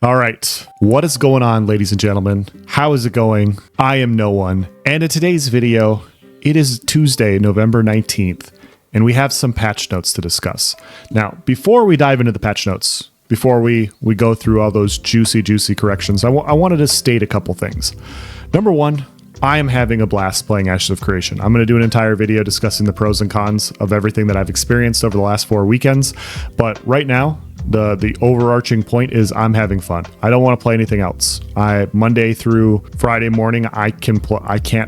All right, what is going on, ladies and gentlemen? How is it going? I am no one, and in today's video, it is Tuesday, November 19th, and we have some patch notes to discuss. Now, before we dive into the patch notes, before we go through all those juicy corrections, I wanted to state a couple things. Number one, I am having a blast playing Ashes of Creation. I'm going to do an entire video discussing the pros and cons of everything that I've experienced over the last 4 weekends, but right now, the overarching point is I'm having fun. I don't want to play anything else. Monday through Friday morning, I can't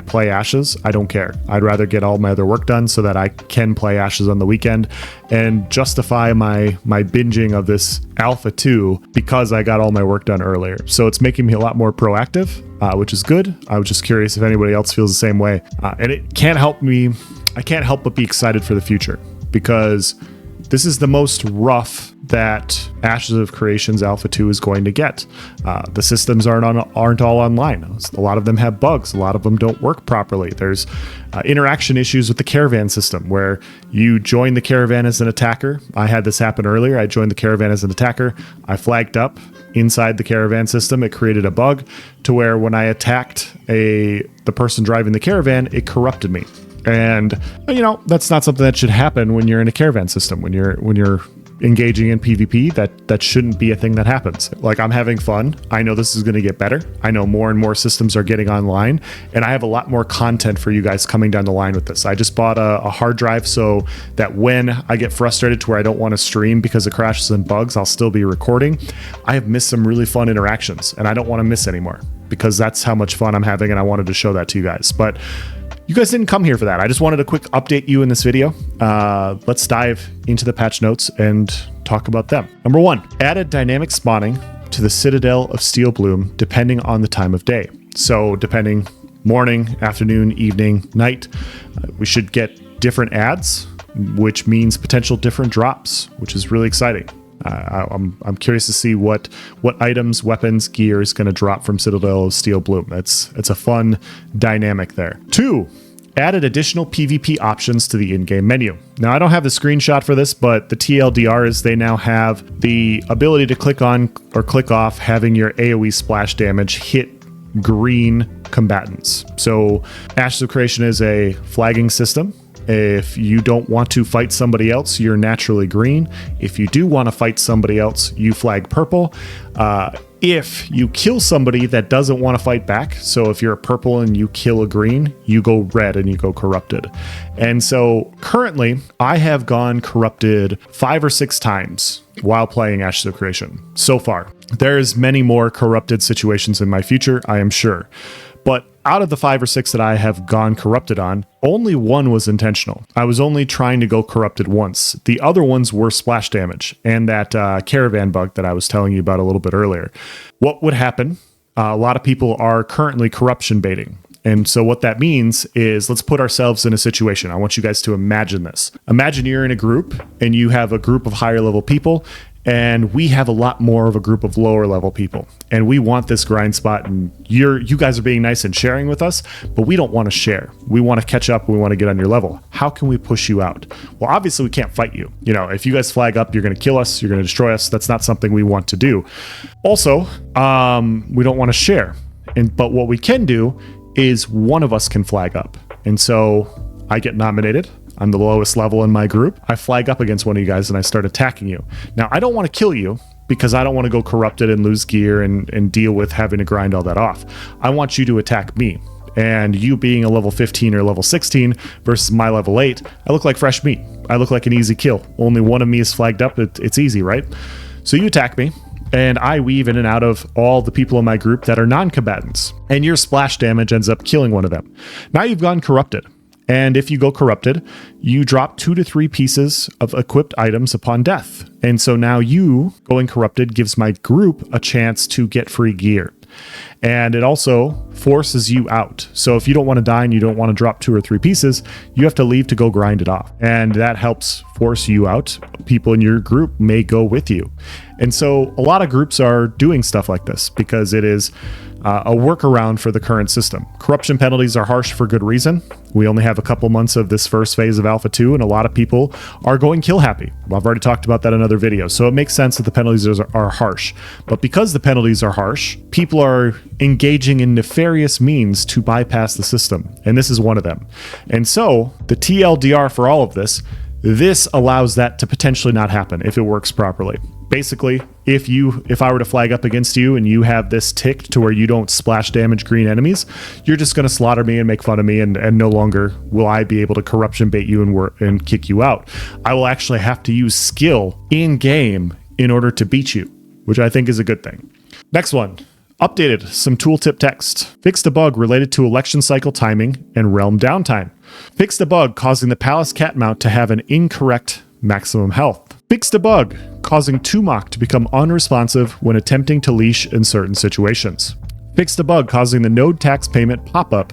play Ashes. I don't care. I'd rather get all my other work done so that I can play Ashes on the weekend and justify my binging of this Alpha 2 because I got all my work done earlier. So it's making me a lot more proactive, which is good. I was just curious if anybody else feels the same way. And it can't help me. I can't help but be excited for the future because this is the most rough that Ashes of Creation's Alpha 2 is going to get. The systems aren't all online. A lot of them have bugs. A lot of them don't work properly. There's interaction issues with the caravan system where you join the caravan as an attacker. I had this happen earlier. I joined the caravan as an attacker. I flagged up inside the caravan system. It created a bug to where when I attacked the person driving the caravan, it corrupted me. And that's not something that should happen when you're in a caravan system. When you're engaging in PvP, that shouldn't be a thing that happens. Like, I'm having fun. I know this is going to get better. I know more and more systems are getting online, and I have a lot more content for you guys coming down the line with this. I just bought a hard drive so that when I get frustrated to where I don't want to stream because of crashes and bugs, I'll still be recording. I have missed some really fun interactions, and I don't want to miss anymore because that's how much fun I'm having, and I wanted to show that to you guys. But you guys didn't come here for that. I just wanted to quick update you in this video. Let's dive into the patch notes and talk about them. Number one, added dynamic spawning to the Citadel of Steel Bloom depending on the time of day. So depending morning, afternoon, evening, night, we should get different ads, which means potential different drops, which is really exciting. I'm curious to see what items, weapons, gear is going to drop from Citadel of Steel Bloom. It's a fun dynamic there. 2, added additional PvP options to the in-game menu. Now, I don't have the screenshot for this, but the TLDR is they now have the ability to click on or click off having your AoE splash damage hit green combatants. So Ashes of Creation is a flagging system. If you don't want to fight somebody else, you're naturally green. If you do want to fight somebody else, you flag purple. If you kill somebody that doesn't want to fight back, so if you're a purple and you kill a green, you go red and you go corrupted. And so currently, I have gone corrupted 5 or 6 times while playing Ashes of Creation so far. There's many more corrupted situations in my future, I am sure. But out of the 5 or 6 that I have gone corrupted on, only one was intentional. I was only trying to go corrupted once. The other ones were splash damage and that caravan bug that I was telling you about a little bit earlier. What would happen? A lot of people are currently corruption baiting. And so what that means is, let's put ourselves in a situation. I want you guys to imagine this. Imagine you're in a group and you have a group of higher level people, and we have a lot more of a group of lower level people, and we want this grind spot, and you guys are being nice and sharing with us, but we don't want to share. We want to catch up. We want to get on your level. How can we push you out? Well, obviously we can't fight you. If you guys flag up, you're going to kill us. You're going to destroy us. That's not something we want to do. Also, we don't want to share. But what we can do is one of us can flag up. And so I get nominated. I'm the lowest level in my group. I flag up against one of you guys and I start attacking you. Now, I don't want to kill you because I don't want to go corrupted and lose gear and deal with having to grind all that off. I want you to attack me. And you being a level 15 or level 16 versus my level 8, I look like fresh meat. I look like an easy kill. Only one of me is flagged up. It's easy, right? So you attack me, and I weave in and out of all the people in my group that are non-combatants. And your splash damage ends up killing one of them. Now you've gone corrupted. And if you go corrupted, you drop 2 to 3 pieces of equipped items upon death. And so now you going corrupted gives my group a chance to get free gear. And it also forces you out. So if you don't want to die and you don't want to drop 2 or 3 pieces, you have to leave to go grind it off. And that helps force you out, people in your group may go with you. And so a lot of groups are doing stuff like this because it is a workaround for the current system. Corruption penalties are harsh for good reason. We only have a couple months of this first phase of Alpha 2, and a lot of people are going kill happy. Well, I've already talked about that in other videos, so it makes sense that the penalties are harsh. But because the penalties are harsh, people are engaging in nefarious means to bypass the system, and this is one of them. And so the TLDR for all of this allows that to potentially not happen if it works properly. Basically, if I were to flag up against you and you have this ticked to where you don't splash damage green enemies, you're just going to slaughter me and make fun of me, and no longer will I be able to corruption bait you and kick you out. I will actually have to use skill in game in order to beat you, which I think is a good thing. Next one. Updated some tooltip text. Fixed a bug related to election cycle timing and realm downtime. Fixed a bug causing the Palace Cat Mount to have an incorrect maximum health. Fixed a bug causing Tumok to become unresponsive when attempting to leash in certain situations. Fixed a bug causing the node tax payment pop-up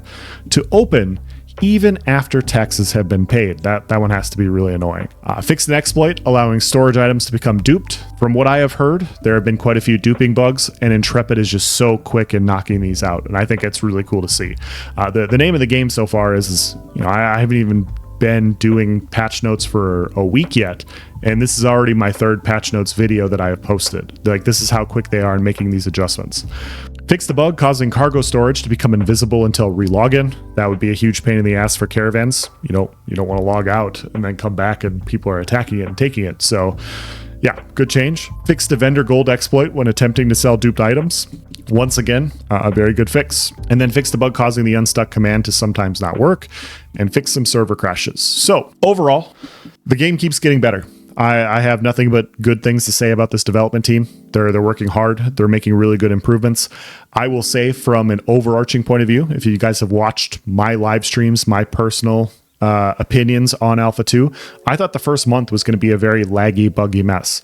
to open even after taxes have been paid. That one has to be really annoying. Fixed an exploit allowing storage items to become duped. From what I have heard, there have been quite a few duping bugs, and Intrepid is just so quick in knocking these out, and I think it's really cool to see. The name of the game so far is I haven't even been doing patch notes for a week yet, and this is already my third patch notes video that I have posted. Like, this is how quick they are in making these adjustments. Fix the bug causing cargo storage to become invisible until relogin. That would be a huge pain in the ass for caravans. You don't want to log out and then come back and people are attacking it and taking it. So yeah, good change. Fix the vendor gold exploit when attempting to sell duped items. Once again, a very good fix. And then fix the bug causing the unstuck command to sometimes not work, and fix some server crashes. So overall, the game keeps getting better. I have nothing but good things to say about this development team. They're working hard. They're making really good improvements. I will say, from an overarching point of view, if you guys have watched my live streams, my personal opinions on Alpha 2, I thought the first month was going to be a very laggy, buggy mess.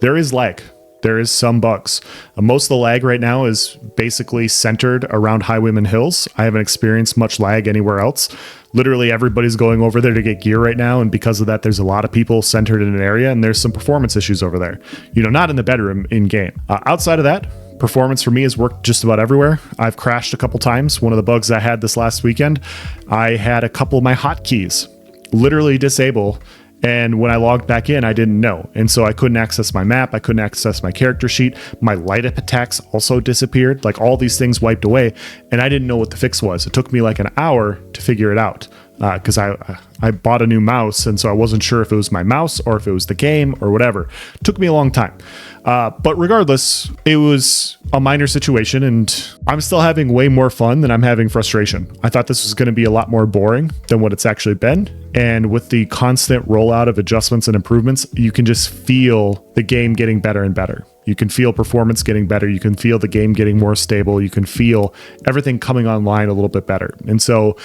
There is lag. There is some bugs. Most of the lag right now is basically centered around Highwayman Hills. I haven't experienced much lag anywhere else. Literally everybody's going over there to get gear right now, and because of that, there's a lot of people centered in an area, and there's some performance issues over there. Not in the bedroom, in game. Outside of that, performance for me has worked just about everywhere. I've crashed a couple times. One of the bugs I had this last weekend, I had a couple of my hotkeys literally disable, and when I logged back in, I didn't know. And so I couldn't access my map. I couldn't access my character sheet. My light up attacks also disappeared. Like, all these things wiped away, and I didn't know what the fix was. It took me like an hour to figure it out because I bought a new mouse, and so I wasn't sure if it was my mouse or if it was the game or whatever. It took me a long time. But regardless, it was a minor situation, and I'm still having way more fun than I'm having frustration. I thought this was going to be a lot more boring than what it's actually been. And with the constant rollout of adjustments and improvements, you can just feel the game getting better and better. You can feel performance getting better. You can feel the game getting more stable. You can feel everything coming online a little bit better. And so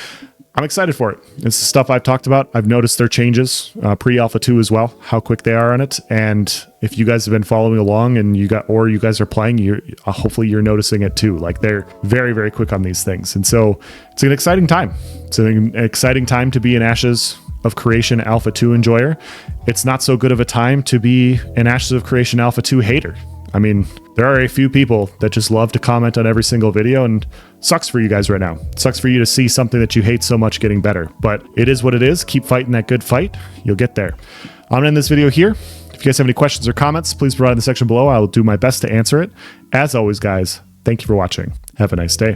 I'm excited for it. It's the stuff I've talked about. I've noticed their changes pre-Alpha 2 as well, how quick they are on it. And if you guys have been following along and you guys are playing, hopefully you're noticing it too. Like, they're very, very quick on these things. And so it's an exciting time. It's an exciting time to be an Ashes of Creation Alpha 2 enjoyer. It's not so good of a time to be an Ashes of Creation Alpha 2 hater. I mean, there are a few people that just love to comment on every single video, and sucks for you guys right now. It sucks for you to see something that you hate so much getting better, but it is what it is. Keep fighting that good fight. You'll get there. I'm gonna end this video here. If you guys have any questions or comments, please provide in the section below. I will do my best to answer it. As always, guys, thank you for watching. Have a nice day.